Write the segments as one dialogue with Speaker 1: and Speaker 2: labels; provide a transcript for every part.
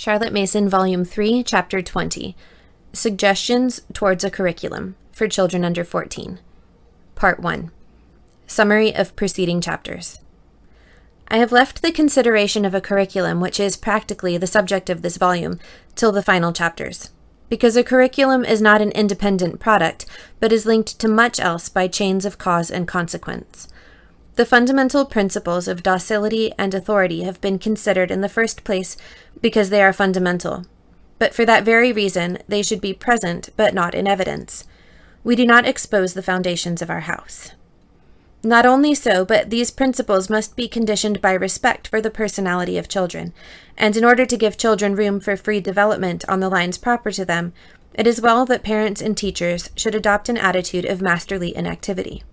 Speaker 1: Charlotte Mason, Volume 3, Chapter 20, Suggestions Towards a Curriculum for Children Under 14. Part 1. Summary of preceding chapters. I have left the consideration of a curriculum, which is practically the subject of this volume, till the final chapters, because a curriculum is not an independent product, but is linked to much else by chains of cause and consequence. The fundamental principles of docility and authority have been considered in the first place because they are fundamental, but for that very reason they should be present but not in evidence. We do not expose the foundations of our house. Not only so, but these principles must be conditioned by respect for the personality of children, and in order to give children room for free development on the lines proper to them, it is well that parents and teachers should adopt an attitude of masterly inactivity.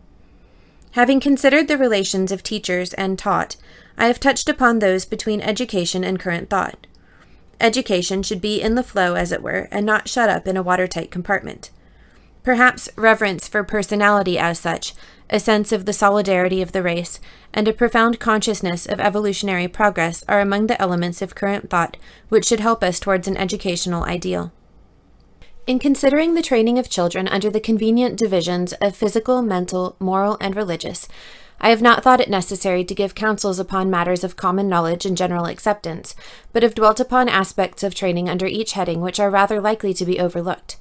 Speaker 1: Having considered the relations of teachers and taught, I have touched upon those between education and current thought. Education should be in the flow, as it were, and not shut up in a watertight compartment. Perhaps reverence for personality as such, a sense of the solidarity of the race, and a profound consciousness of evolutionary progress are among the elements of current thought which should help us towards an educational ideal. In considering the training of children under the convenient divisions of physical, mental, moral, and religious, I have not thought it necessary to give counsels upon matters of common knowledge and general acceptance, but have dwelt upon aspects of training under each heading which are rather likely to be overlooked.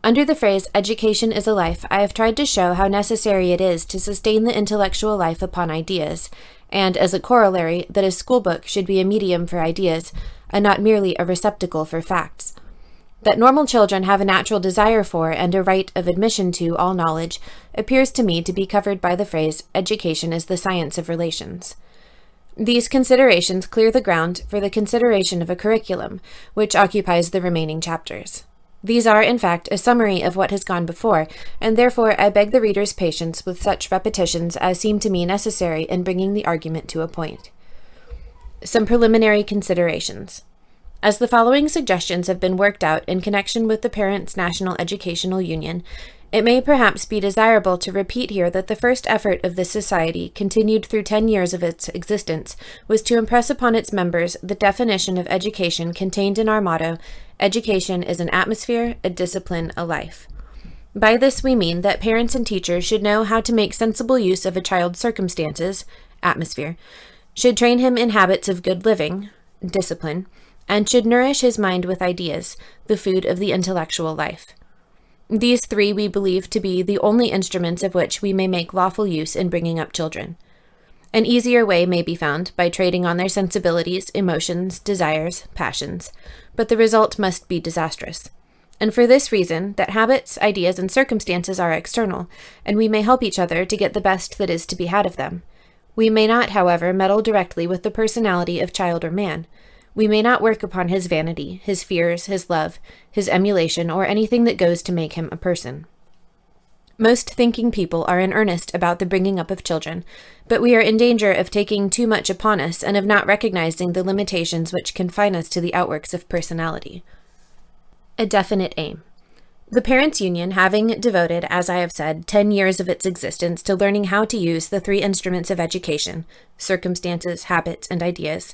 Speaker 1: Under the phrase, education is a life, I have tried to show how necessary it is to sustain the intellectual life upon ideas, and, as a corollary, that a schoolbook should be a medium for ideas, and not merely a receptacle for facts. That normal children have a natural desire for and a right of admission to all knowledge appears to me to be covered by the phrase, education is the science of relations. These considerations clear the ground for the consideration of a curriculum, which occupies the remaining chapters. These are, in fact, a summary of what has gone before, and therefore I beg the reader's patience with such repetitions as seem to me necessary in bringing the argument to a point. Some preliminary considerations. As the following suggestions have been worked out in connection with the Parents' National Educational Union, it may perhaps be desirable to repeat here that the first effort of this society, continued through 10 years of its existence, was to impress upon its members the definition of education contained in our motto, "Education is an atmosphere, a discipline, a life." By this we mean that parents and teachers should know how to make sensible use of a child's circumstances, atmosphere, should train him in habits of good living, discipline, and should nourish his mind with ideas, the food of the intellectual life. These three we believe to be the only instruments of which we may make lawful use in bringing up children. An easier way may be found by trading on their sensibilities, emotions, desires, passions, but the result must be disastrous. And for this reason, that habits, ideas, and circumstances are external, and we may help each other to get the best that is to be had of them. We may not, however, meddle directly with the personality of child or man. We may not work upon his vanity, his fears, his love, his emulation, or anything that goes to make him a person. Most thinking people are in earnest about the bringing up of children, but we are in danger of taking too much upon us and of not recognizing the limitations which confine us to the outworks of personality. A definite aim. The Parents' Union, having devoted, as I have said, 10 years of its existence to learning how to use the three instruments of education, circumstances, habits, and ideas,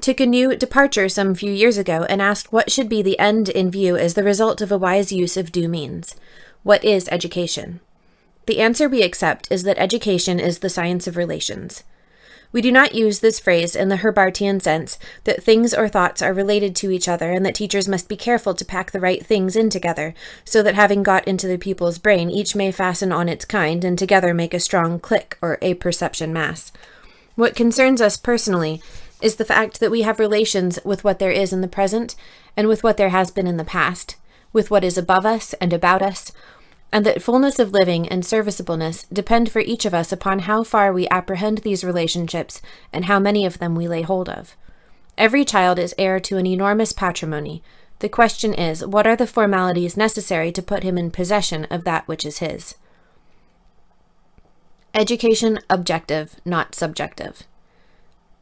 Speaker 1: took a new departure some few years ago and asked what should be the end in view as the result of a wise use of due means. What is education? The answer we accept is that education is the science of relations. We do not use this phrase in the Herbartian sense that things or thoughts are related to each other and that teachers must be careful to pack the right things in together, so that having got into the pupil's brain, each may fasten on its kind and together make a strong click or a perception mass. What concerns us personally is the fact that we have relations with what there is in the present and with what there has been in the past, with what is above us and about us, and that fullness of living and serviceableness depend for each of us upon how far we apprehend these relationships and how many of them we lay hold of. Every child is heir to an enormous patrimony. The question is, what are the formalities necessary to put him in possession of that which is his? Education objective, not subjective.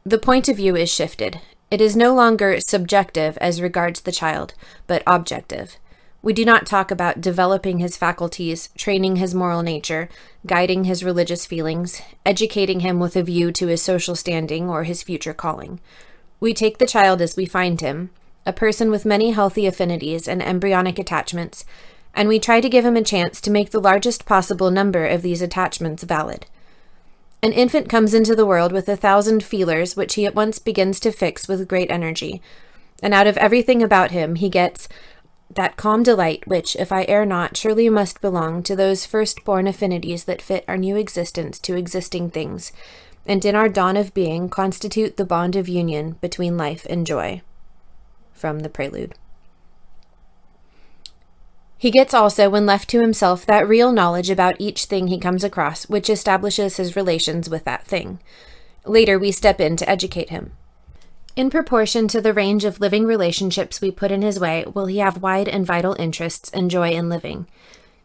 Speaker 1: The point of view is shifted. It is no longer subjective as regards the child, but objective. We do not talk about developing his faculties, training his moral nature, guiding his religious feelings, educating him with a view to his social standing or his future calling. We take the child as we find him, a person with many healthy affinities and embryonic attachments, and we try to give him a chance to make the largest possible number of these attachments valid. An infant comes into the world with 1,000 feelers, which he at once begins to fix with great energy, and out of everything about him he gets that calm delight which, if I err not, surely must belong to those first-born affinities that fit our new existence to existing things, and in our dawn of being constitute the bond of union between life and joy. From the Prelude. He gets also, when left to himself, that real knowledge about each thing he comes across, which establishes his relations with that thing. Later we step in to educate him. In proportion to the range of living relationships we put in his way, will he have wide and vital interests and joy in living.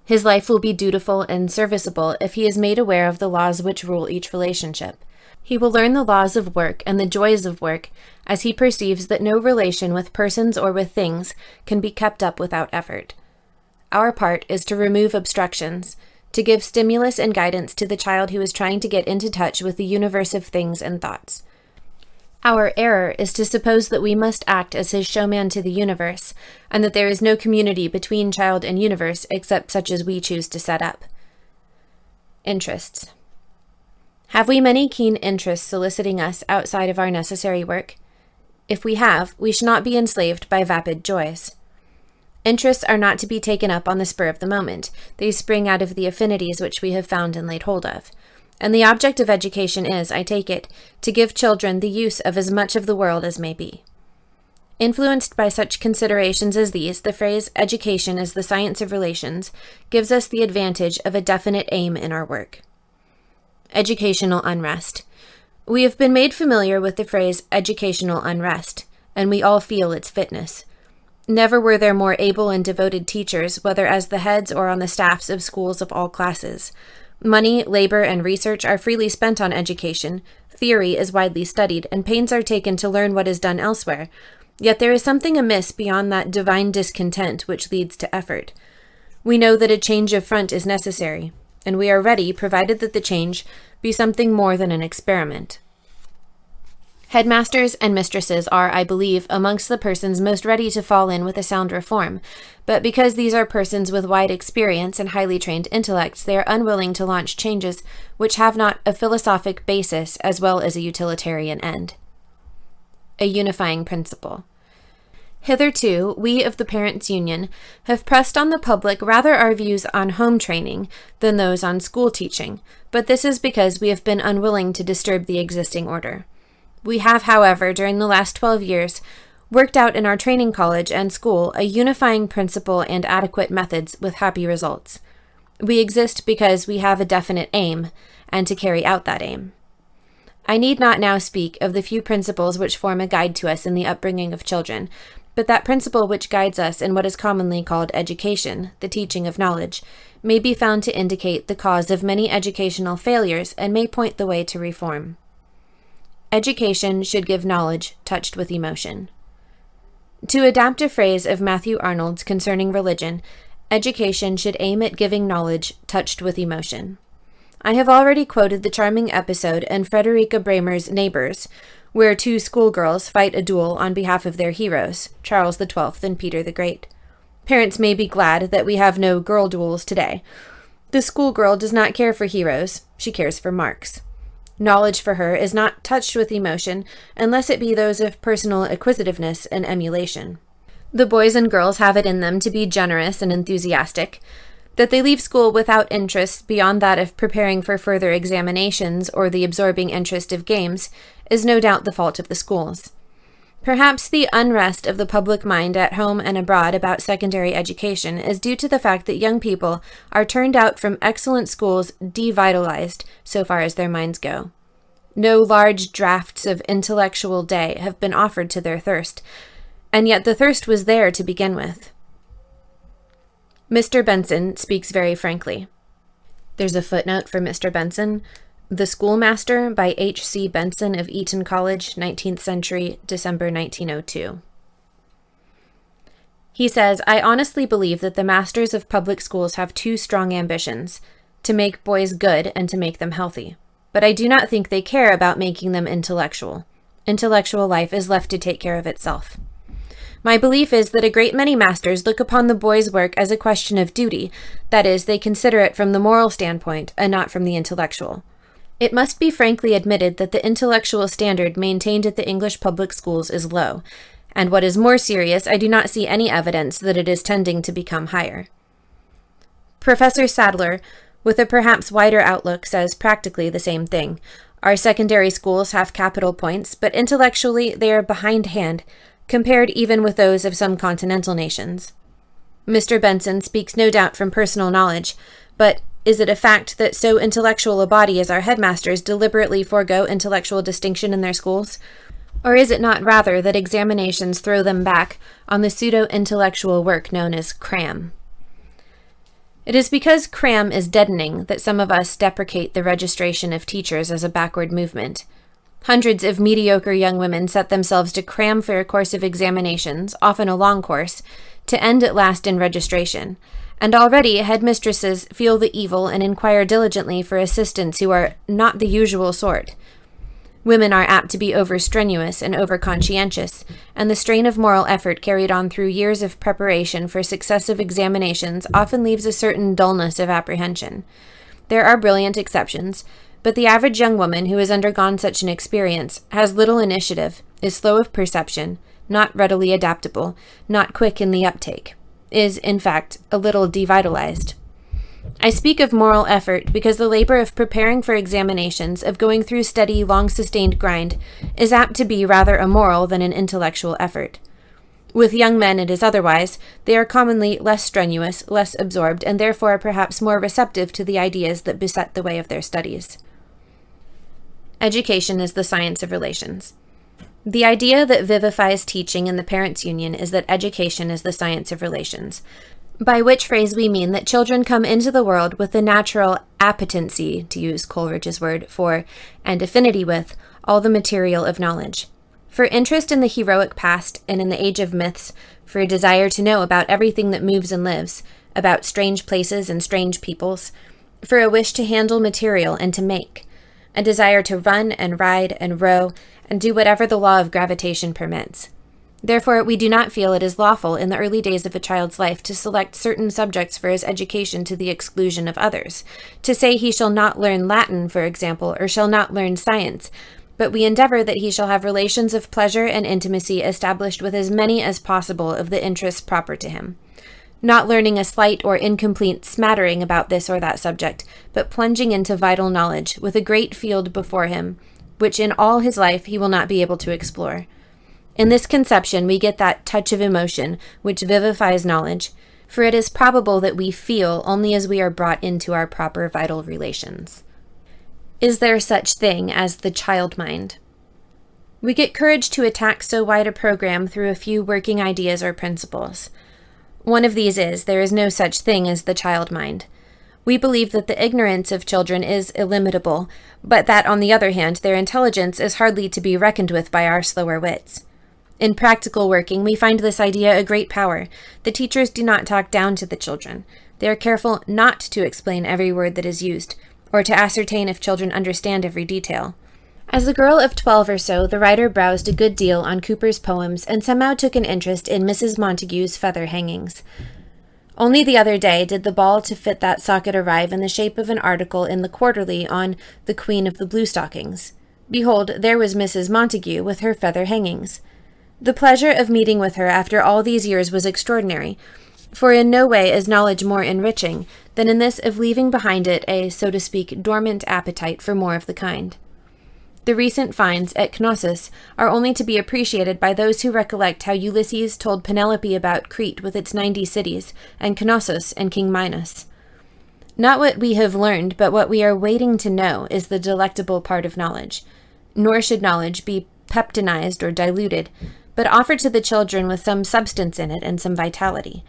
Speaker 1: His life will be dutiful and serviceable if he is made aware of the laws which rule each relationship. He will learn the laws of work and the joys of work as he perceives that no relation with persons or with things can be kept up without effort. Our part is to remove obstructions, to give stimulus and guidance to the child who is trying to get into touch with the universe of things and thoughts. Our error is to suppose that we must act as his showman to the universe, and that there is no community between child and universe except such as we choose to set up. Interests. Have we many keen interests soliciting us outside of our necessary work? If we have, we should not be enslaved by vapid joys. Interests are not to be taken up on the spur of the moment. They spring out of the affinities which we have found and laid hold of. And the object of education is, I take it, to give children the use of as much of the world as may be. Influenced by such considerations as these, the phrase education as the science of relations gives us the advantage of a definite aim in our work. Educational unrest. We have been made familiar with the phrase educational unrest, and we all feel its fitness. Never were there more able and devoted teachers, whether as the heads or on the staffs of schools of all classes. Money, labor, and research are freely spent on education, theory is widely studied, and pains are taken to learn what is done elsewhere. Yet there is something amiss beyond that divine discontent which leads to effort. We know that a change of front is necessary, and we are ready, provided that the change be something more than an experiment. Headmasters and mistresses are, I believe, amongst the persons most ready to fall in with a sound reform, but because these are persons with wide experience and highly trained intellects, they are unwilling to launch changes which have not a philosophic basis as well as a utilitarian end. A unifying principle. Hitherto, we of the Parents' Union have pressed on the public rather our views on home training than those on school teaching, but this is because we have been unwilling to disturb the existing order. We have, however, during the last 12 years, worked out in our training college and school a unifying principle and adequate methods with happy results. We exist because we have a definite aim, and to carry out that aim. I need not now speak of the few principles which form a guide to us in the upbringing of children, but that principle which guides us in what is commonly called education, the teaching of knowledge, may be found to indicate the cause of many educational failures and may point the way to reform. Education should give knowledge touched with emotion. To adapt a phrase of Matthew Arnold's concerning religion, education should aim at giving knowledge touched with emotion. I have already quoted the charming episode in Frederica Bremer's Neighbors, where two schoolgirls fight a duel on behalf of their heroes, Charles XII and Peter the Great. Parents may be glad that we have no girl duels today. The schoolgirl does not care for heroes, she cares for marks. Knowledge for her is not touched with emotion unless it be those of personal acquisitiveness and emulation. The boys and girls have it in them to be generous and enthusiastic. That they leave school without interest beyond that of preparing for further examinations or the absorbing interest of games is no doubt the fault of the schools. Perhaps the unrest of the public mind at home and abroad about secondary education is due to the fact that young people are turned out from excellent schools devitalized so far as their minds go. No large draughts of intellectual day have been offered to their thirst, and yet the thirst was there to begin with. Mr. Benson speaks very frankly. There's a footnote for Mr. Benson. The Schoolmaster by H.C. Benson of Eton College, 19th century, December 1902. He says, I honestly believe that the masters of public schools have two strong ambitions, to make boys good and to make them healthy. But I do not think they care about making them intellectual. Intellectual life is left to take care of itself. My belief is that a great many masters look upon the boys' work as a question of duty, that is, they consider it from the moral standpoint and not from the intellectual. It must be frankly admitted that the intellectual standard maintained at the English public schools is low, and what is more serious, I do not see any evidence that it is tending to become higher. Professor Sadler, with a perhaps wider outlook, says practically the same thing. Our secondary schools have capital points, but intellectually they are behindhand, compared even with those of some continental nations. Mr. Benson speaks no doubt from personal knowledge, but is it a fact that so intellectual a body as our headmasters deliberately forego intellectual distinction in their schools? Or is it not rather that examinations throw them back on the pseudo-intellectual work known as cram? It is because cram is deadening that some of us deprecate the registration of teachers as a backward movement. Hundreds of mediocre young women set themselves to cram for a course of examinations, often a long course, to end at last in registration, and already headmistresses feel the evil and inquire diligently for assistants who are not the usual sort. Women are apt to be over-strenuous and over-conscientious, and the strain of moral effort carried on through years of preparation for successive examinations often leaves a certain dullness of apprehension. There are brilliant exceptions, but the average young woman who has undergone such an experience has little initiative, is slow of perception, not readily adaptable, not quick in the uptake, is, in fact, a little devitalized. I speak of moral effort because the labor of preparing for examinations, of going through steady, long-sustained grind, is apt to be rather a moral than an intellectual effort. With young men it is otherwise. They are commonly less strenuous, less absorbed, and therefore perhaps more receptive to the ideas that beset the way of their studies. Education is the science of relations. The idea that vivifies teaching in the Parents' Union is that education is the science of relations, by which phrase we mean that children come into the world with the natural appetency, to use Coleridge's word, for, and affinity with, all the material of knowledge. For interest in the heroic past and in the age of myths, for a desire to know about everything that moves and lives, about strange places and strange peoples, for a wish to handle material and to make, a desire to run and ride and row and do whatever the law of gravitation permits. Therefore, we do not feel it is lawful in the early days of a child's life to select certain subjects for his education to the exclusion of others, to say he shall not learn Latin, for example, or shall not learn science, but we endeavor that he shall have relations of pleasure and intimacy established with as many as possible of the interests proper to him, not learning a slight or incomplete smattering about this or that subject, but plunging into vital knowledge with a great field before him, which in all his life he will not be able to explore. In this conception we get that touch of emotion which vivifies knowledge, for it is probable that we feel only as we are brought into our proper vital relations. Is there such thing as the child mind? We get courage to attack so wide a program through a few working ideas or principles. One of these is, there is no such thing as the child mind. We believe that the ignorance of children is illimitable, but that, on the other hand, their intelligence is hardly to be reckoned with by our slower wits. In practical working, we find this idea a great power. The teachers do not talk down to the children. They are careful not to explain every word that is used, or to ascertain if children understand every detail. As a girl of 12 or so, the writer browsed a good deal on Cooper's poems and somehow took an interest in Mrs. Montague's feather hangings. Only the other day did the ball to fit that socket arrive in the shape of an article in the Quarterly on the Queen of the Bluestockings. Behold, there was Mrs. Montague with her feather hangings. The pleasure of meeting with her after all these years was extraordinary, for in no way is knowledge more enriching than in this of leaving behind it a, so to speak, dormant appetite for more of the kind. The recent finds at Knossos are only to be appreciated by those who recollect how Ulysses told Penelope about Crete with its 90 cities, and Knossos and King Minos. Not what we have learned, but what we are waiting to know is the delectable part of knowledge. Nor should knowledge be peptonized or diluted, but offered to the children with some substance in it and some vitality.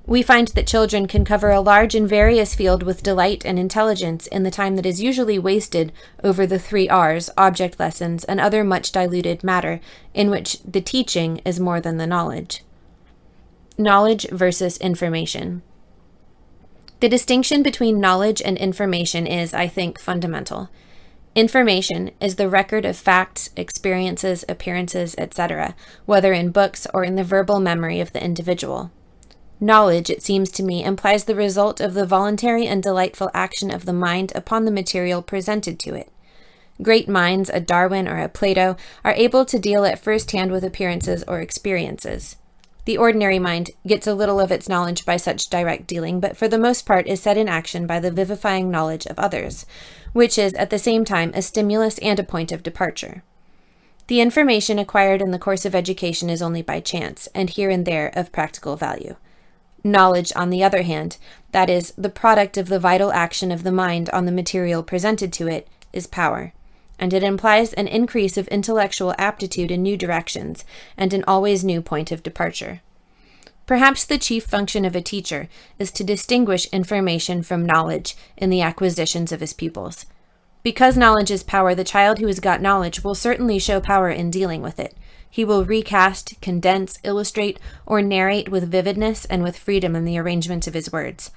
Speaker 1: We find that children can cover a large and various field with delight and intelligence in the time that is usually wasted over the 3 R's, object lessons, and other much diluted matter, in which the teaching is more than the knowledge. Knowledge versus information. The distinction between knowledge and information is, I think, fundamental. Information is the record of facts, experiences, appearances, etc., whether in books or in the verbal memory of the individual. Knowledge, it seems to me, implies the result of the voluntary and delightful action of the mind upon the material presented to it. Great minds, a Darwin or a Plato, are able to deal at first hand with appearances or experiences. The ordinary mind gets a little of its knowledge by such direct dealing, but for the most part is set in action by the vivifying knowledge of others, which is at the same time a stimulus and a point of departure. The information acquired in the course of education is only by chance, and here and there of practical value. Knowledge, on the other hand, that is, the product of the vital action of the mind on the material presented to it, is power, and it implies an increase of intellectual aptitude in new directions, and an always new point of departure. Perhaps the chief function of a teacher is to distinguish information from knowledge in the acquisitions of his pupils. Because knowledge is power, the child who has got knowledge will certainly show power in dealing with it. He will recast, condense, illustrate, or narrate with vividness and with freedom in the arrangement of his words.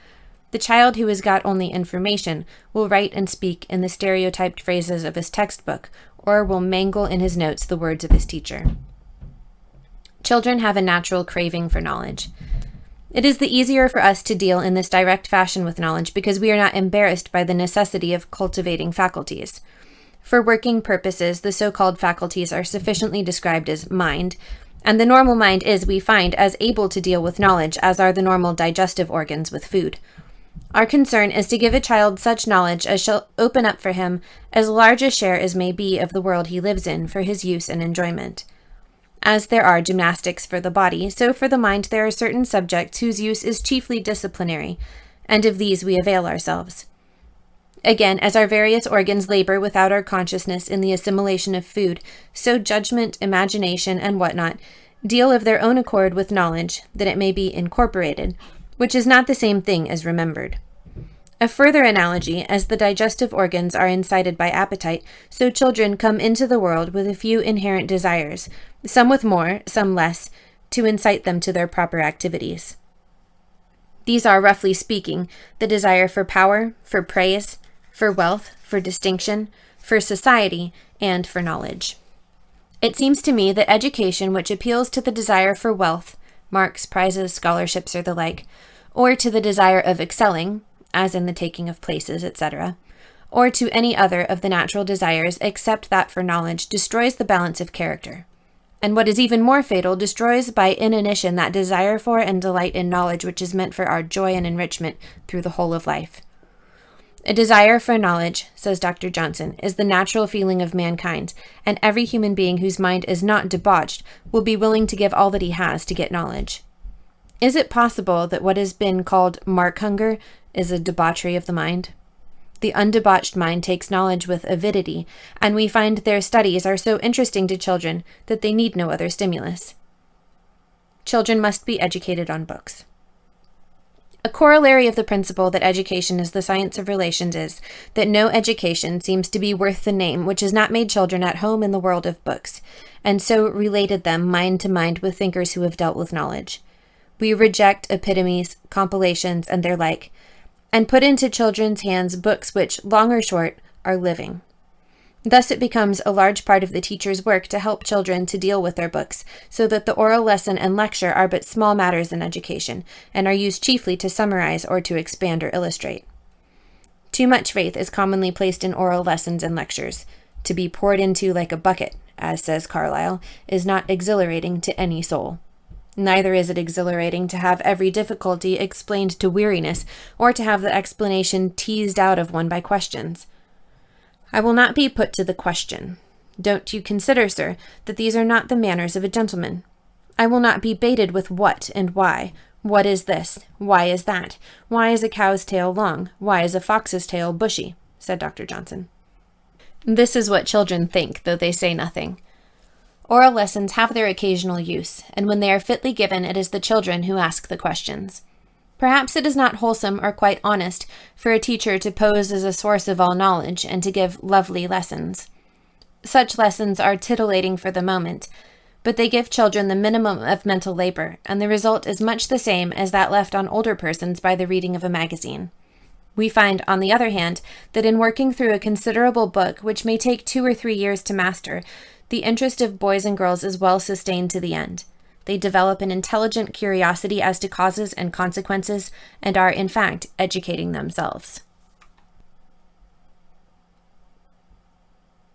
Speaker 1: The child who has got only information will write and speak in the stereotyped phrases of his textbook, or will mangle in his notes the words of his teacher. Children have a natural craving for knowledge. It is the easier for us to deal in this direct fashion with knowledge because we are not embarrassed by the necessity of cultivating faculties. For working purposes, the so-called faculties are sufficiently described as mind, and the normal mind is, we find, as able to deal with knowledge as are the normal digestive organs with food. Our concern is to give a child such knowledge as shall open up for him as large a share as may be of the world he lives in for his use and enjoyment. As there are gymnastics for the body, so for the mind there are certain subjects whose use is chiefly disciplinary, and of these we avail ourselves. Again, as our various organs labor without our consciousness in the assimilation of food, so judgment, imagination, and whatnot deal of their own accord with knowledge, that it may be incorporated, which is not the same thing as remembered. A further analogy, as the digestive organs are incited by appetite, so children come into the world with a few inherent desires, some with more, some less, to incite them to their proper activities. These are, roughly speaking, the desire for power, for praise, for wealth, for distinction, for society, and for knowledge. It seems to me that education which appeals to the desire for wealth, marks, prizes, scholarships, or the like, or to the desire of excelling, as in the taking of places, etc., or to any other of the natural desires except that for knowledge, destroys the balance of character. And what is even more fatal, destroys by inanition that desire for and delight in knowledge which is meant for our joy and enrichment through the whole of life. A desire for knowledge, says Dr. Johnson, is the natural feeling of mankind, and every human being whose mind is not debauched will be willing to give all that he has to get knowledge. Is it possible that what has been called mark hunger is a debauchery of the mind? The undebauched mind takes knowledge with avidity, and we find their studies are so interesting to children that they need no other stimulus. Children must be educated on books. A corollary of the principle that education is the science of relations is that no education seems to be worth the name which has not made children at home in the world of books, and so related them mind to mind with thinkers who have dealt with knowledge. We reject epitomes, compilations, and their like, and put into children's hands books which, long or short, are living. Thus it becomes a large part of the teacher's work to help children to deal with their books, so that the oral lesson and lecture are but small matters in education, and are used chiefly to summarize or to expand or illustrate. Too much faith is commonly placed in oral lessons and lectures. To be poured into like a bucket, as says Carlyle, is not exhilarating to any soul. Neither is it exhilarating to have every difficulty explained to weariness, or to have the explanation teased out of one by questions. I will not be put to the question. Don't you consider, sir, that these are not the manners of a gentleman? I will not be baited with what and why. What is this? Why is that? Why is a cow's tail long? Why is a fox's tail bushy? Said Dr. Johnson. This is what children think, though they say nothing. Oral lessons have their occasional use, and when they are fitly given, it is the children who ask the questions. Perhaps it is not wholesome or quite honest for a teacher to pose as a source of all knowledge and to give lovely lessons. Such lessons are titillating for the moment, but they give children the minimum of mental labor, and the result is much the same as that left on older persons by the reading of a magazine. We find, on the other hand, that in working through a considerable book, which may take 2 or 3 years to master, the interest of boys and girls is well sustained to the end. They develop an intelligent curiosity as to causes and consequences and are, in fact, educating themselves.